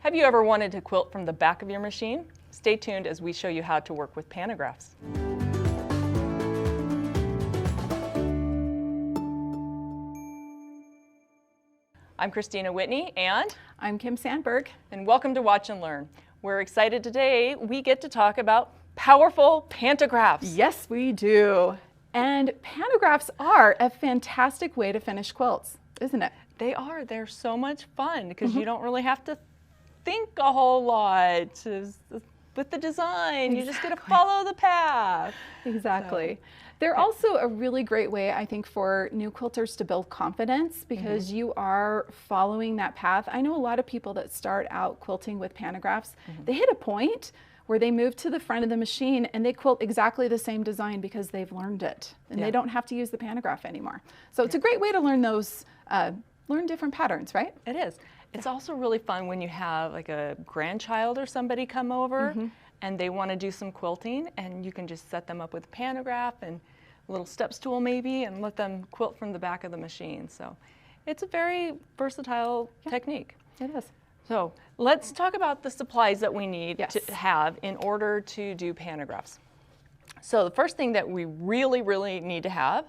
Have you ever wanted to quilt from the back of your machine? Stay tuned as we show you how to work with pantographs. I'm Kristina Whitney and I'm Kim Sandberg. And welcome to Watch and Learn. We're excited today we get to talk about powerful pantographs. Yes, we do. And pantographs are a fantastic way to finish quilts, isn't it? They are. They're so much fun because you don't really have to think a whole lot with the design. You just got to follow the path. Exactly. They're also a really great way, I think, for new quilters to build confidence because you are following that path. I know a lot of people that start out quilting with pantographs, they hit a point where they move to the front of the machine and they quilt exactly the same design because they've learned it and they don't have to use the pantograph anymore. So it's a great way to learn those, learn different patterns, right? It is. It's also really fun when you have like a grandchild or somebody come over and they want to do some quilting, and you can just set them up with a pantograph and a little step stool maybe and let them quilt from the back of the machine. So it's a very versatile technique. It is. So let's talk about the supplies that we need to have in order to do pantographs. So the first thing that we really need to have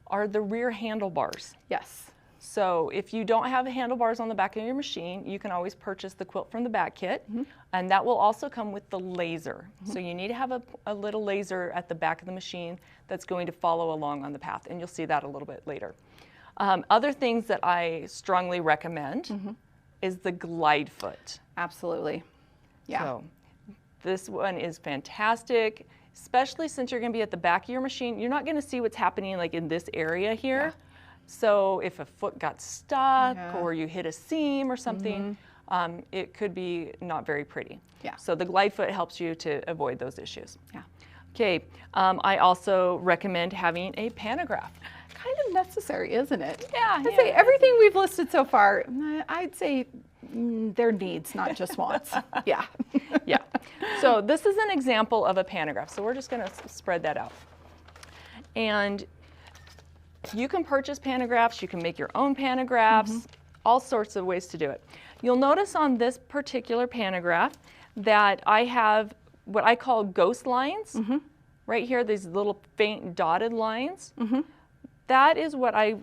are the rear handlebars. Yes. So if you don't have the handlebars on the back of your machine, you can always purchase the Quilt from the Back kit, and that will also come with the laser. So you need to have a little laser at the back of the machine that's going to follow along on the path, and you'll see that a little bit later. Other things that I strongly recommend is the glide foot. Absolutely. Yeah. So this one is fantastic, especially since you're going to be at the back of your machine. You're not going to see what's happening like in this area here. So if a foot got stuck or you hit a seam or something, it could be not very pretty. Yeah. So the glide foot helps you to avoid those issues. Yeah. Okay, I also recommend having a pantograph. Kind of necessary, isn't it? Yeah. I'd say everything we've listed so far, I'd say they're needs, not just wants. Yeah. Yeah. So this is an example of a pantograph. So we're just going to spread that out. And you can purchase pantographs, you can make your own pantographs, all sorts of ways to do it. You'll notice on this particular pantograph that I have what I call ghost lines. Right here, these little faint dotted lines. That is what I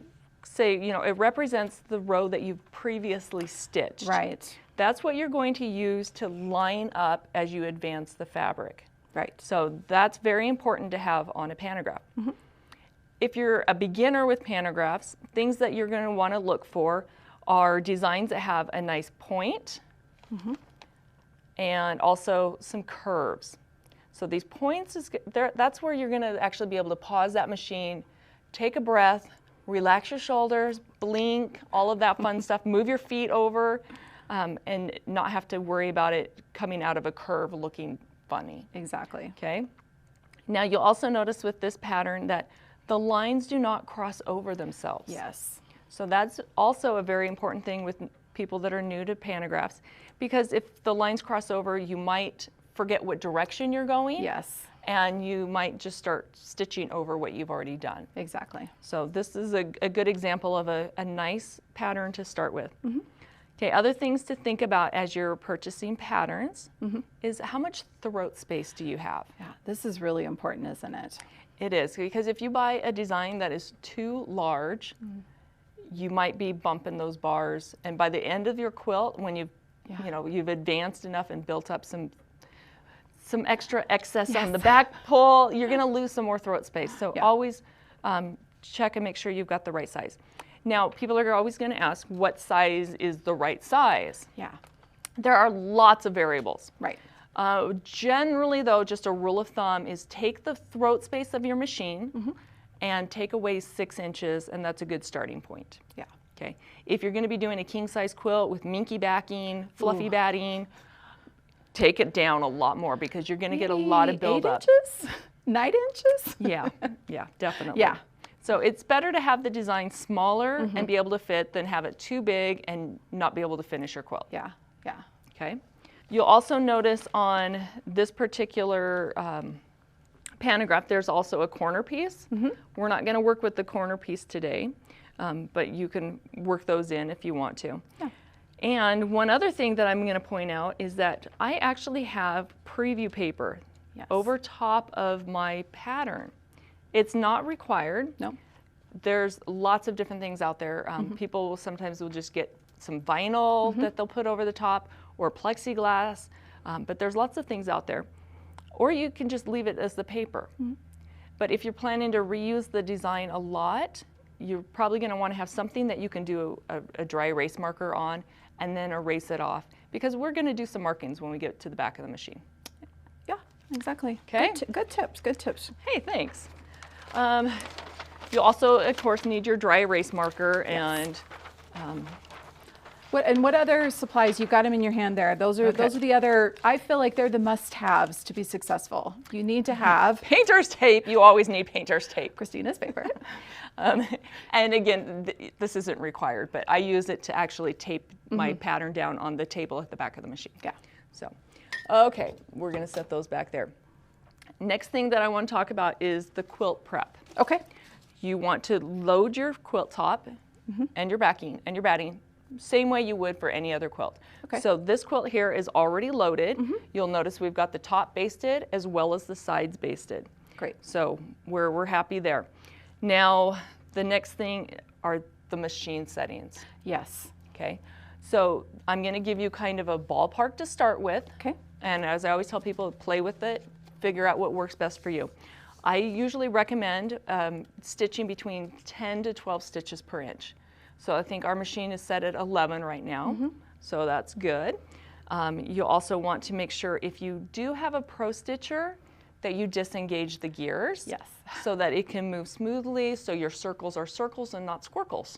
say, you know, it represents the row that you've previously stitched. Right. That's what you're going to use to line up as you advance the fabric. Right. So that's very important to have on a pantograph. If you're a beginner with pantographs, things that you're going to want to look for are designs that have a nice point and also some curves. So these points, that's where you're going to actually be able to pause that machine, take a breath, relax your shoulders, blink, all of that fun stuff, move your feet over, and not have to worry about it coming out of a curve looking funny. Exactly. Okay. Now you'll also notice with this pattern that the lines do not cross over themselves. Yes. So that's also a very important thing with people that are new to pantographs, because if the lines cross over, you might forget what direction you're going. Yes. And you might just start stitching over what you've already done. Exactly. So this is a good example of a nice pattern to start with. Okay, other things to think about as you're purchasing patterns is how much throat space do you have? Yeah, this is really important, isn't it? It is, because if you buy a design that is too large, you might be bumping those bars, and by the end of your quilt, when you've you've advanced enough and built up some extra excess on the back pull, you're going to lose some more throat space. So always check and make sure you've got the right size. Now, people are always going to ask, what size is the right size? Yeah. There are lots of variables. Right. Generally, though, just a rule of thumb is take the throat space of your machine and take away 6 inches, and that's a good starting point. Yeah. Okay. If you're going to be doing a king-size quilt with minky backing, fluffy batting, take it down a lot more because you're going to get a lot of buildup. 8 inches? 9 inches? Yeah, definitely. Yeah. So it's better to have the design smaller and be able to fit than have it too big and not be able to finish your quilt. Yeah. Okay. You'll also notice on this particular pantograph, there's also a corner piece. We're not going to work with the corner piece today, but you can work those in if you want to. Yeah. And one other thing that I'm going to point out is that I actually have preview paper over top of my pattern. It's not required. No. There's lots of different things out there. People sometimes will just get some vinyl that they'll put over the top, or plexiglass, but there's lots of things out there. Or you can just leave it as the paper. But if you're planning to reuse the design a lot, you're probably going to want to have something that you can do a dry erase marker on and then erase it off, because we're going to do some markings when we get to the back of the machine. Yeah, exactly. Okay. Good tips, good tips. Hey, thanks. You'll also, of course, need your dry erase marker and what other supplies? You've got them in your hand there. Those are the other. I feel like they're the must-haves to be successful. You need to have painter's tape. You always need painter's tape. Kristina's favorite. And again, this isn't required, but I use it to actually tape my pattern down on the table at the back of the machine. Yeah. So, okay, we're going to set those back there. Next thing that I want to talk about is the quilt prep. Okay. You want to load your quilt top and your backing and your batting same way you would for any other quilt. Okay. So this quilt here is already loaded. You'll notice we've got the top basted as well as the sides basted. Great. So we're happy there. Now, the next thing are the machine settings. Yes. Okay. So I'm going to give you kind of a ballpark to start with. Okay. And as I always tell people, play with it, figure out what works best for you. I usually recommend stitching between 10 to 12 stitches per inch. So I think our machine is set at 11 right now, so that's good. You also want to make sure if you do have a pro stitcher that you disengage the gears. Yes. So that it can move smoothly, so your circles are circles and not squircles.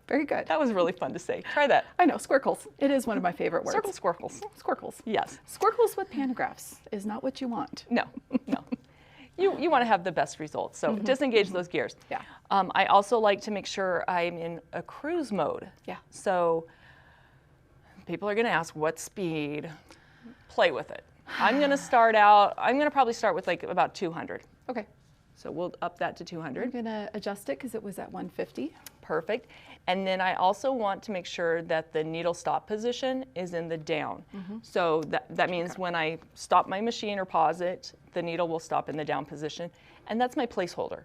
Very good. That was really fun to say. Try that. I know, squircles. It is one of my favorite words. Circle squircles. Squircles. Yes. Squircles with pantographs is not what you want. No, no. You want to have the best results, so disengage those gears. Yeah. I also like to make sure I'm in a cruise mode. Yeah. So people are going to ask, what speed? Play with it. I'm going to probably start with like about 200. Okay. So we'll up that to 200. I'm going to adjust it because it was at 150. Perfect. And then I also want to make sure that the needle stop position is in the down. So that means when I stop my machine or pause it, the needle will stop in the down position. And that's my placeholder.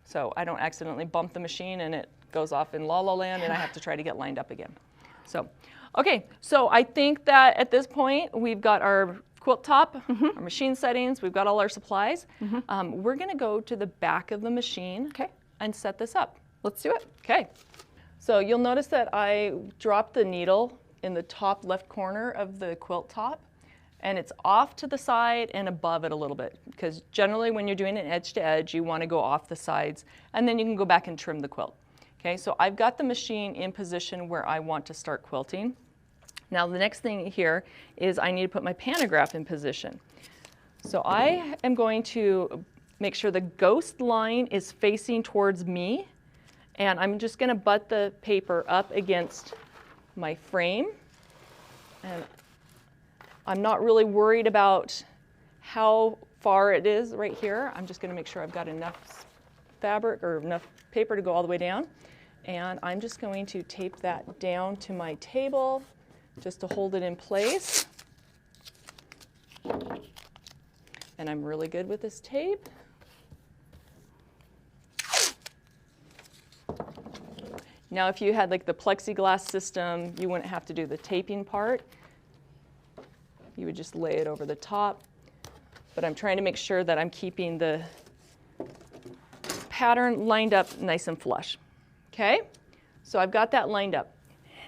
So I don't accidentally bump the machine and it goes off in la la land and I have to try to get lined up again. So, okay, so I think that at this point we've got our quilt top, our machine settings, we've got all our supplies. We're going to go to the back of the machine and set this up. Let's do it. Okay, so you'll notice that I dropped the needle in the top left corner of the quilt top, and it's off to the side and above it a little bit, because generally when you're doing an edge to edge, you want to go off the sides, and then you can go back and trim the quilt. Okay, so I've got the machine in position where I want to start quilting. Now the next thing here is I need to put my pantograph in position. So I am going to make sure the ghost line is facing towards me, and I'm just going to butt the paper up against my frame. And I'm not really worried about how far it is right here. I'm just going to make sure I've got enough fabric or enough paper to go all the way down. And I'm just going to tape that down to my table just to hold it in place. And I'm really good with this tape. Now, if you had like the plexiglass system, you wouldn't have to do the taping part. You would just lay it over the top. But I'm trying to make sure that I'm keeping the pattern lined up nice and flush. Okay? So I've got that lined up.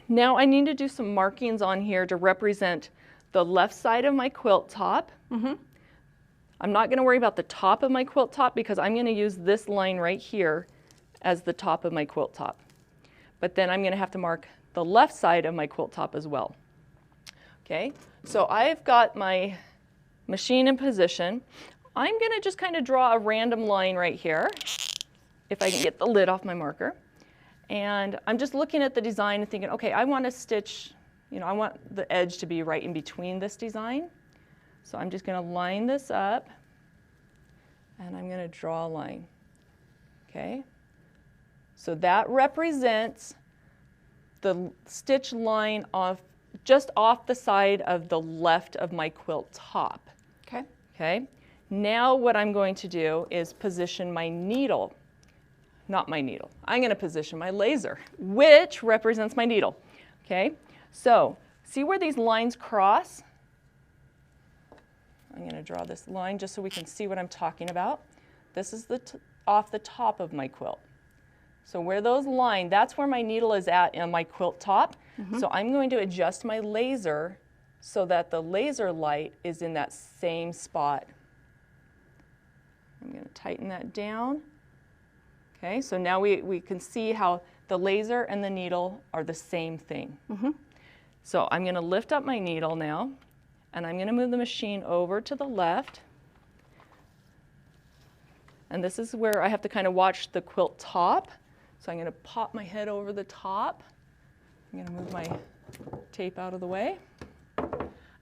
Now I need to do some markings on here to represent the left side of my quilt top. I'm not going to worry about the top of my quilt top because I'm going to use this line right here as the top of my quilt top. But then I'm going to have to mark the left side of my quilt top as well. Okay, so I've got my machine in position. I'm going to just kind of draw a random line right here, if I can get the lid off my marker. And I'm just looking at the design and thinking, okay, I want to stitch, I want the edge to be right in between this design. So I'm just going to line this up, and I'm going to draw a line. Okay. So that represents the stitch line just off the side of the left of my quilt top. Okay. Okay. Now what I'm going to do is position my needle. Not my needle. I'm going to position my laser, which represents my needle. Okay. So see where these lines cross? I'm going to draw this line just so we can see what I'm talking about. This is off the top of my quilt. So where those line, that's where my needle is at in my quilt top. So I'm going to adjust my laser so that the laser light is in that same spot. I'm going to tighten that down. Okay, so now we can see how the laser and the needle are the same thing. So I'm going to lift up my needle now, and I'm going to move the machine over to the left. And this is where I have to kind of watch the quilt top. So I'm going to pop my head over the top. I'm going to move my tape out of the way.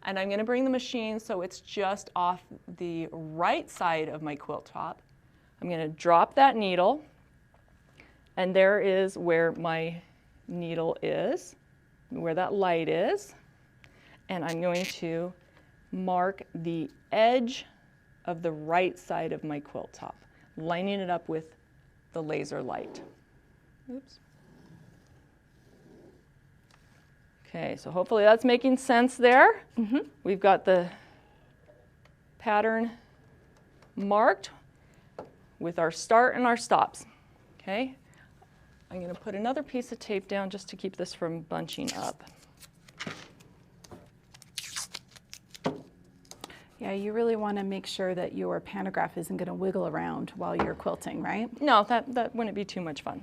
And I'm going to bring the machine so it's just off the right side of my quilt top. I'm going to drop that needle. And there is where my needle is, where that light is. And I'm going to mark the edge of the right side of my quilt top, lining it up with the laser light. Oops. Okay, so hopefully that's making sense there. We've got the pattern marked with our start and our stops. Okay, I'm going to put another piece of tape down just to keep this from bunching up. Yeah, you really want to make sure that your pantograph isn't going to wiggle around while you're quilting, right? No, that wouldn't be too much fun.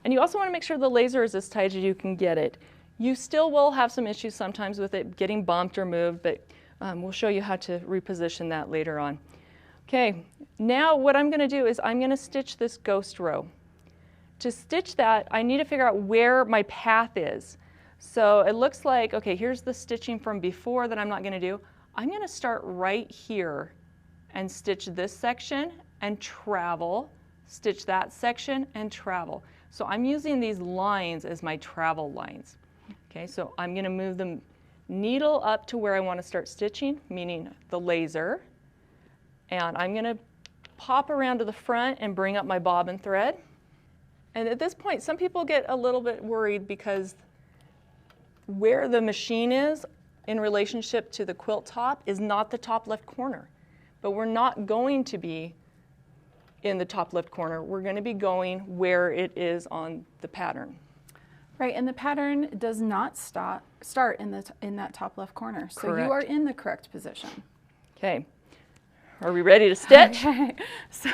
And you also want to make sure the laser is as tight as you can get it. You still will have some issues sometimes with it getting bumped or moved, but we'll show you how to reposition that later on. Okay, now what I'm going to do is I'm going to stitch this ghost row. To stitch that, I need to figure out where my path is. So it looks like, okay, here's the stitching from before that I'm not going to do. I'm going to start right here and stitch this section and travel, stitch that section and travel. So I'm using these lines as my travel lines. Okay, so I'm going to move the needle up to where I want to start stitching, meaning the laser. And I'm going to pop around to the front and bring up my bobbin thread. And at this point, some people get a little bit worried because where the machine is in relationship to the quilt top is not the top left corner. But we're not going to be in the top left corner. We're going to be going where it is on the pattern. Right, and the pattern does not start in that top left corner. So Correct. you are in the correct position. Okay, are we ready to stitch? Okay, so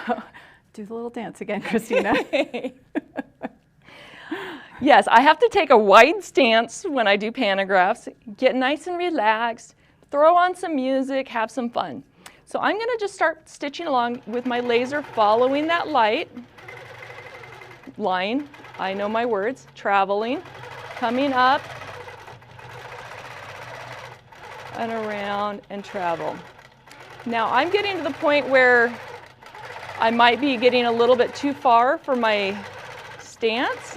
do the little dance again, Kristina. Yes, I have to take a wide stance when I do pantographs, get nice and relaxed, throw on some music, have some fun. So I'm going to just start stitching along with my laser following that light line. I know my words, traveling, coming up and around and travel. Now I'm getting to the point where I might be getting a little bit too far for my stance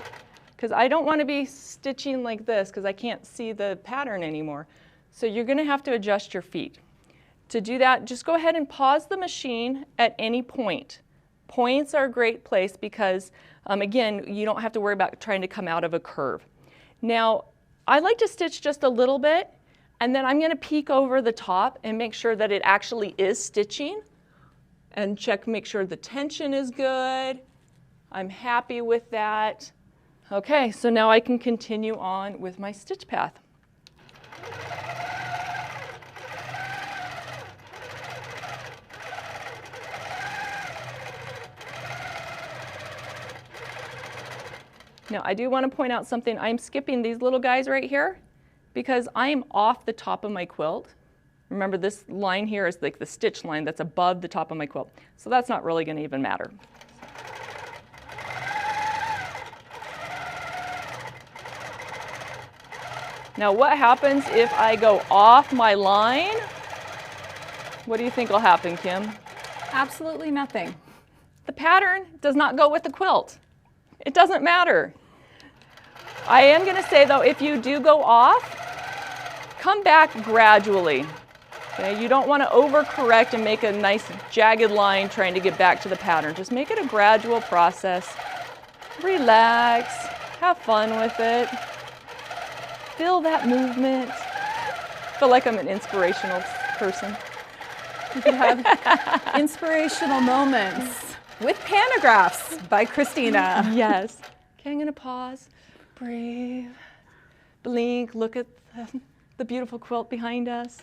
because I don't want to be stitching like this because I can't see the pattern anymore. So you're going to have to adjust your feet. To do that, just go ahead and pause the machine at any point. Points are a great place because, again, you don't have to worry about trying to come out of a curve. Now, I like to stitch just a little bit, and then I'm going to peek over the top and make sure that it actually is stitching, and make sure the tension is good. I'm happy with that. Okay, so now I can continue on with my stitch path. Now, I do want to point out something. I'm skipping these little guys right here because I'm off the top of my quilt. Remember, this line here is like the stitch line that's above the top of my quilt. So that's not really going to even matter. Now, what happens if I go off my line? What do you think will happen, Kim? Absolutely nothing. The pattern does not go with the quilt. It doesn't matter. I am going to say though, if you do go off, come back gradually. Okay? You don't want to overcorrect and make a nice jagged line trying to get back to the pattern. Just make it a gradual process. Relax, have fun with it. Feel that movement. Feel like I'm an inspirational person. You can have inspirational moments with Pantographs by Kristina. Yes. Okay, I'm going to pause, breathe, blink, look at the beautiful quilt behind us,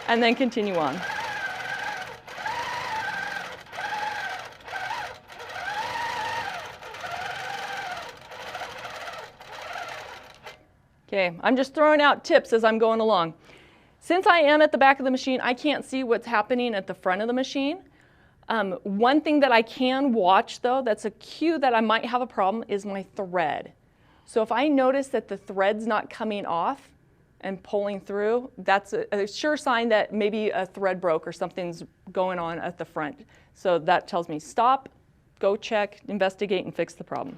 and then continue on. Okay, I'm just throwing out tips as I'm going along. Since I am at the back of the machine, I can't see what's happening at the front of the machine. One thing that I can watch though, that's a cue that I might have a problem, is my thread. So if I notice that the thread's not coming off and pulling through, that's a sure sign that maybe a thread broke or something's going on at the front. So that tells me stop, go check, investigate, and fix the problem.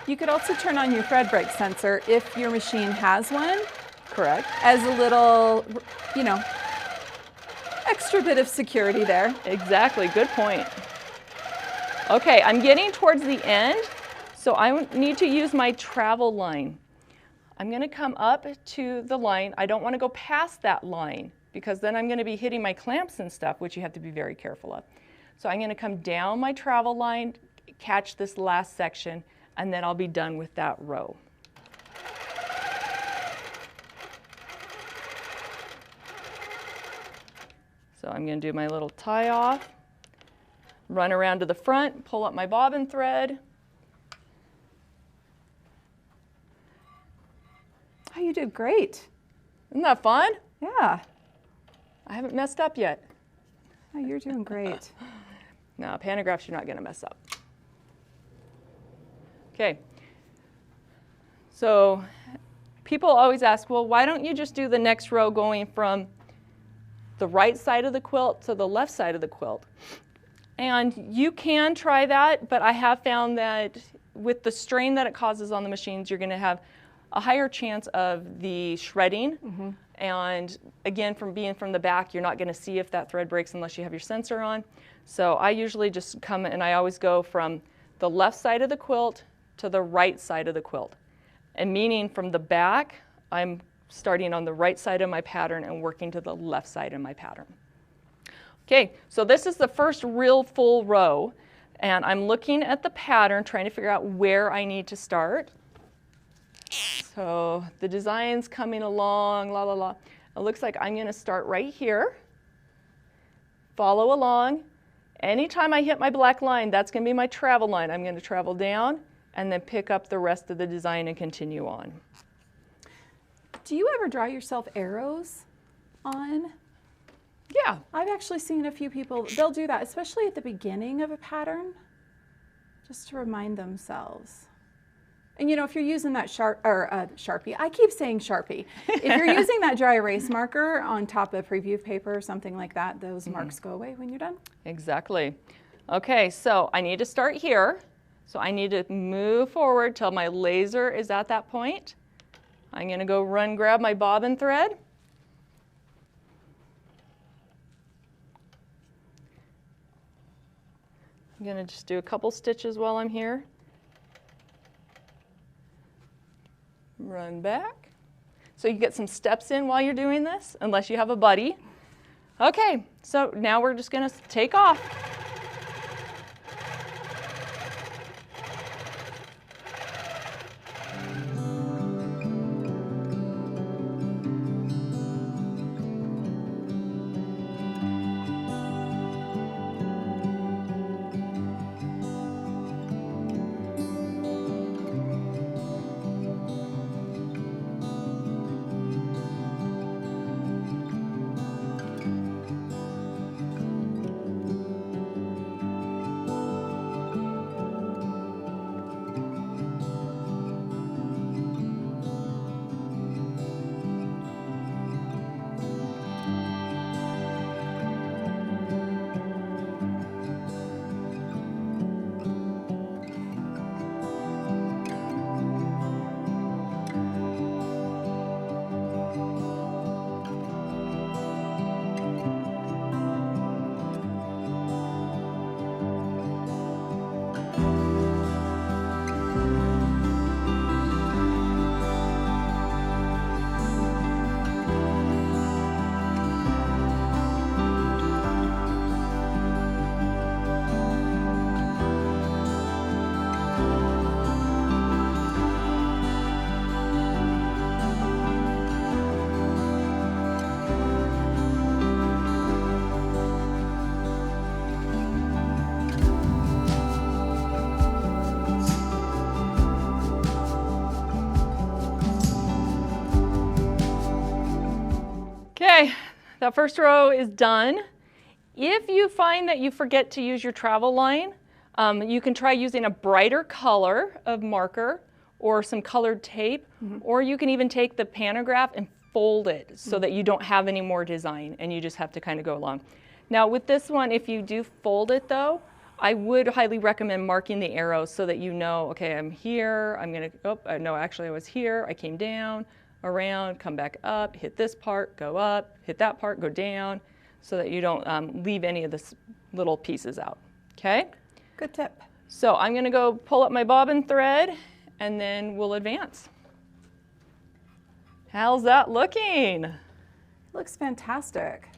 You could also turn on your thread break sensor if your machine has one. Correct. As a little, you know, extra bit of security there. Exactly, good point. Okay, I'm getting towards the end, so I need to use my travel line. I'm going to come up to the line. I don't want to go past that line because then I'm going to be hitting my clamps and stuff, which you have to be very careful of. So I'm going to come down my travel line, catch this last section, and then I'll be done with that row. So I'm going to do my little tie off, run around to the front, pull up my bobbin thread. Oh, you did great. Isn't that fun? Yeah. I haven't messed up yet. Oh, you're doing great. No, Pantographs, you're not going to mess up. Okay. So people always ask, well, why don't you just do the next row going from the right side of the quilt to the left side of the quilt? And you can try that, but I have found that with the strain that it causes on the machines, you're going to have a higher chance of the shredding. Mm-hmm. And again, from being from the back, you're not going to see if that thread breaks unless you have your sensor on. So I usually just come and I always go from the left side of the quilt to the right side of the quilt. And meaning from the back, I'm starting on the right side of my pattern and working to the left side of my pattern. Okay, so this is the first real full row, and I'm looking at the pattern, trying to figure out where I need to start. So the design's coming along, la la la. It looks like I'm going to start right here. Follow along. Anytime I hit my black line, that's going to be my travel line. I'm going to travel down and then pick up the rest of the design and continue on. Do you ever draw yourself arrows on? Yeah. I've actually seen a few people, they'll do that, especially at the beginning of a pattern, just to remind themselves. And you know, if you're using that Sharpie, I keep saying Sharpie. If you're using that dry erase marker on top of preview paper or something like that, those marks go away when you're done. Exactly. Okay, so I need to start here. So I need to move forward till my laser is at that point. I'm going to go run grab my bobbin thread. I'm going to just do a couple stitches while I'm here. Run back. So you get some steps in while you're doing this, unless you have a buddy. Okay, so now we're just going to take off. Okay, that first row is done. If you find that you forget to use your travel line, you can try using a brighter color of marker or some colored tape, or you can even take the pantograph and fold it so that you don't have any more design and you just have to kind of go along. Now with this one, if you do fold it though, I would highly recommend marking the arrows so that you know, okay, I'm here, I'm gonna, oh, no, actually I was here, I came down, around, come back up, hit this part, go up, hit that part, go down, so that you don't leave any of the little pieces out, okay? Good tip. So I'm gonna go pull up my bobbin thread and then we'll advance. How's that looking? Looks fantastic.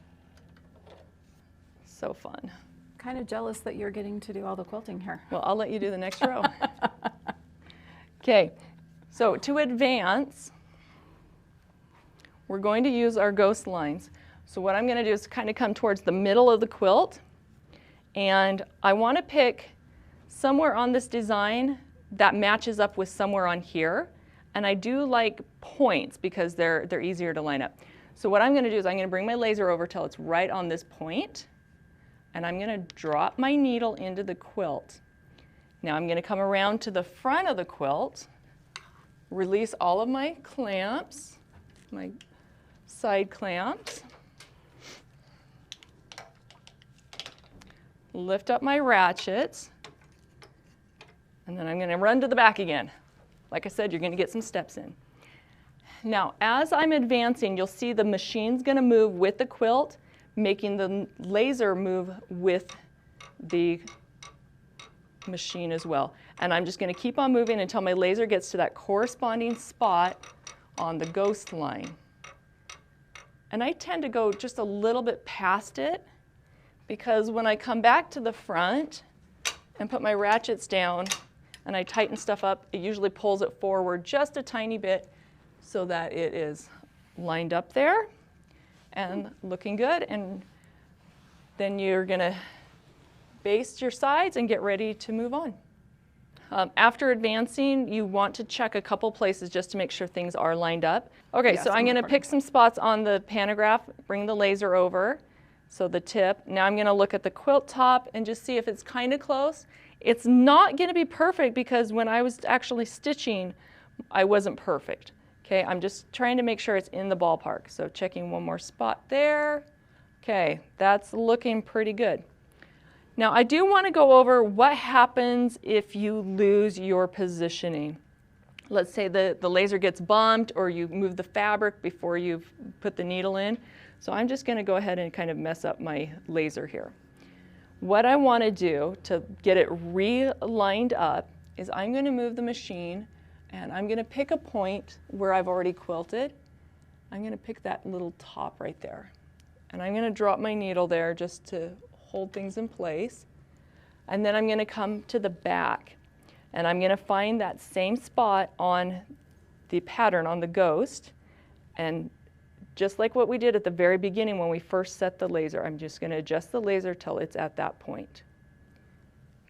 So fun. Kind of jealous that you're getting to do all the quilting here. Well, I'll let you do the next row. Okay, so to advance, we're going to use our ghost lines. So what I'm gonna do is kind of come towards the middle of the quilt, and I wanna pick somewhere on this design that matches up with somewhere on here. And I do like points because they're easier to line up. So what I'm gonna do is I'm gonna bring my laser over till it's right on this point, and I'm gonna drop my needle into the quilt. Now I'm gonna come around to the front of the quilt, release all of my clamps, my side clamps, lift up my ratchets, and then I'm gonna run to the back again. Like I said, you're gonna get some steps in. Now, as I'm advancing, you'll see the machine's gonna move with the quilt, making the laser move with the machine as well. And I'm just gonna keep on moving until my laser gets to that corresponding spot on the ghost line. And I tend to go just a little bit past it, because when I come back to the front and put my ratchets down and I tighten stuff up, it usually pulls it forward just a tiny bit so that it is lined up there and looking good. And then you're gonna baste your sides and get ready to move on. After advancing, you want to check a couple places just to make sure things are lined up. Okay, Yes, so I'm gonna pick some spots on the pantograph, bring the laser over, so the tip. Now I'm gonna look at the quilt top and just see if it's kind of close. It's not gonna be perfect because when I was actually stitching, I wasn't perfect. Okay, I'm just trying to make sure it's in the ballpark. So checking one more spot there. Okay, that's looking pretty good. Now I do want to go over what happens if you lose your positioning. Let's say the laser gets bumped or you move the fabric before you've put the needle in. So I'm just going to go ahead and kind of mess up my laser here. What I want to do to get it re-lined up is I'm going to move the machine and I'm going to pick a point where I've already quilted. I'm going to pick that little top right there. And I'm going to drop my needle there just to hold things in place. And then I'm going to come to the back. And I'm going to find that same spot on the pattern on the ghost. And just like what we did at the very beginning when we first set the laser, I'm just going to adjust the laser till it's at that point.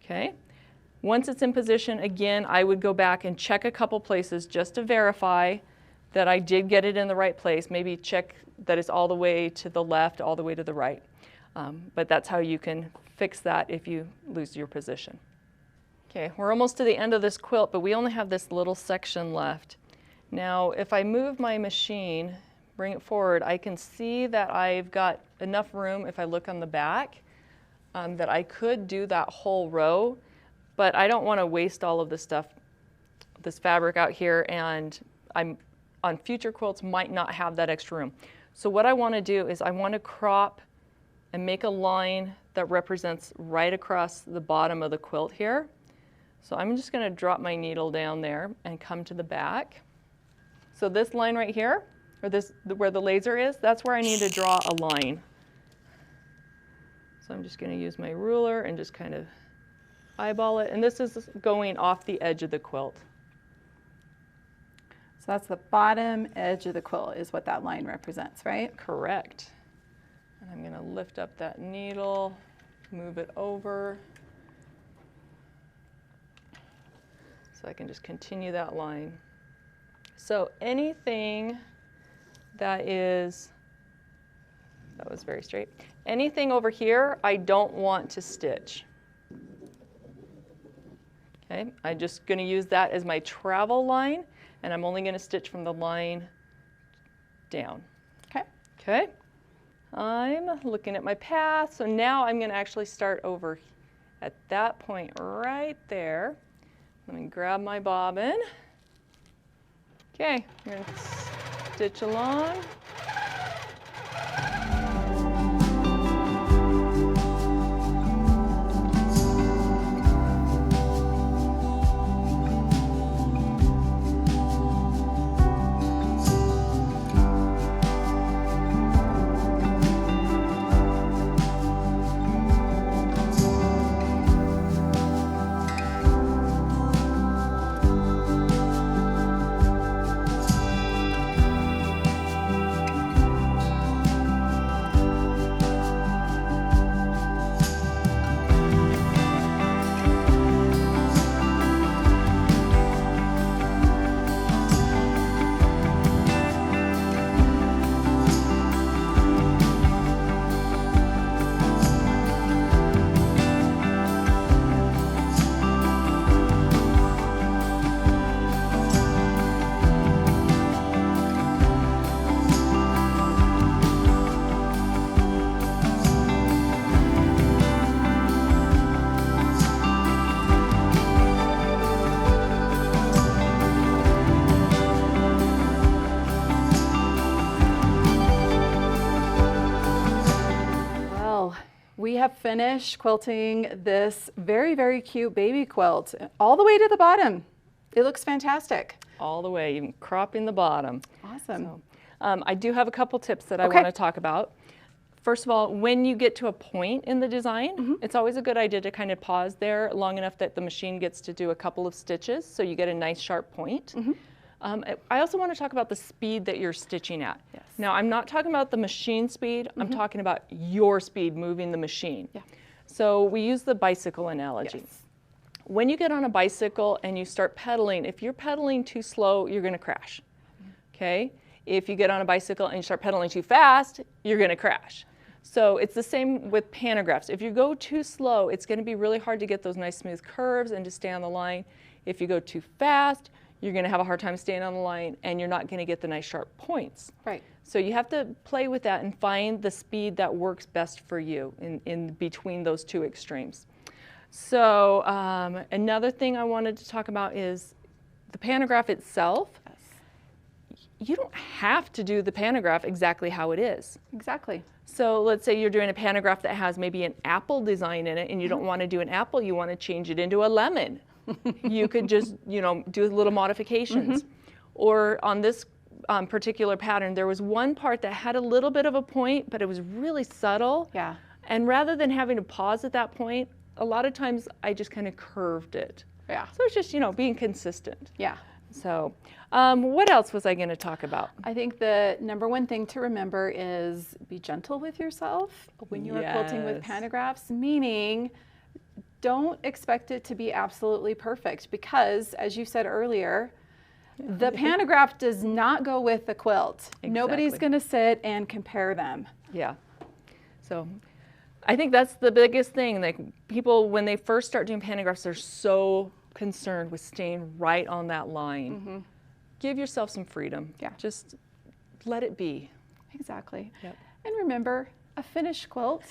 Okay? Once it's in position, again, I would go back and check a couple places just to verify that I did get it in the right place. Maybe check that it's all the way to the left, all the way to the right. But that's how you can fix that if you lose your position. Okay, we're almost to the end of this quilt, but we only have this little section left. Now, if I move my machine, bring it forward, I can see that I've got enough room, if I look on the back, that I could do that whole row, but I don't want to waste all of this stuff, this fabric out here, and I'm on future quilts might not have that extra room. So what I want to do is I want to crop and make a line that represents right across the bottom of the quilt here. So I'm just going to drop my needle down there and come to the back. So this line right here, or this where the laser is, that's where I need to draw a line. So I'm just going to use my ruler and just kind of eyeball it. And this is going off the edge of the quilt. So that's the bottom edge of the quilt is what that line represents, right? Correct. And I'm going to lift up that needle, move it over. So I can just continue that line. So anything that is That was very straight. Anything over here, I don't want to stitch. Okay, I'm just going to use that as my travel line, and I'm only going to stitch from the line down. Okay. Okay, I'm looking at my path, so now I'm going to actually start over at that point right there. Let me grab my bobbin. Okay, I'm going to stitch along. We have finished quilting this very, very cute baby quilt all the way to the bottom. It looks fantastic. All the way, even cropping the bottom. Awesome. So, I do have a couple tips that I want to talk about. First of all, when you get to a point in the design, it's always a good idea to kind of pause there long enough that the machine gets to do a couple of stitches so you get a nice sharp point. I also want to talk about the speed that you're stitching at. Yes. Now, I'm not talking about the machine speed, I'm talking about your speed moving the machine. Yeah. So we use the bicycle analogy. Yes. When you get on a bicycle and you start pedaling, if you're pedaling too slow, you're going to crash. Okay? If you get on a bicycle and you start pedaling too fast, you're going to crash. So it's the same with pantographs. If you go too slow, it's going to be really hard to get those nice smooth curves and to stay on the line. If you go too fast, you're going to have a hard time staying on the line and you're not going to get the nice sharp points. Right. So you have to play with that and find the speed that works best for you in between those two extremes. So another thing I wanted to talk about is the pantograph itself. Yes. You don't have to do the pantograph exactly how it is. Exactly. So let's say you're doing a pantograph that has maybe an apple design in it and you don't want to do an apple, you want to change it into a lemon. You could just, do little modifications. Or on this particular pattern, there was one part that had a little bit of a point, but it was really subtle. Yeah. And rather than having to pause at that point, a lot of times I just kind of curved it. Yeah. So it's just, being consistent. Yeah. So what else was I going to talk about? I think the number one thing to remember is be gentle with yourself when you are quilting with pantographs, meaning don't expect it to be absolutely perfect because, as you said earlier, the pantograph does not go with the quilt. Exactly. Nobody's going to sit and compare them. Yeah. So I think that's the biggest thing. Like people, when they first start doing pantographs, they're so concerned with staying right on that line. Give yourself some freedom. Yeah. Just let it be. Exactly. Yep. And remember, a finished quilt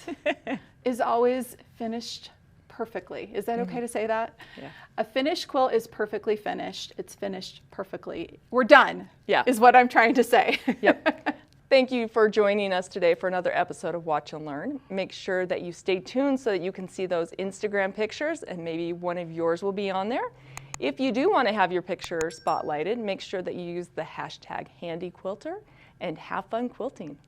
is always finished perfectly. Is that okay to say that? Yeah. A finished quilt is perfectly finished. It's finished perfectly. We're done. Yeah. Is what I'm trying to say. Yep. Thank you for joining us today for another episode of Watch and Learn. Make sure that you stay tuned so that you can see those Instagram pictures and maybe one of yours will be on there. If you do want to have your picture spotlighted, make sure that you use the hashtag Handi Quilter and have fun quilting.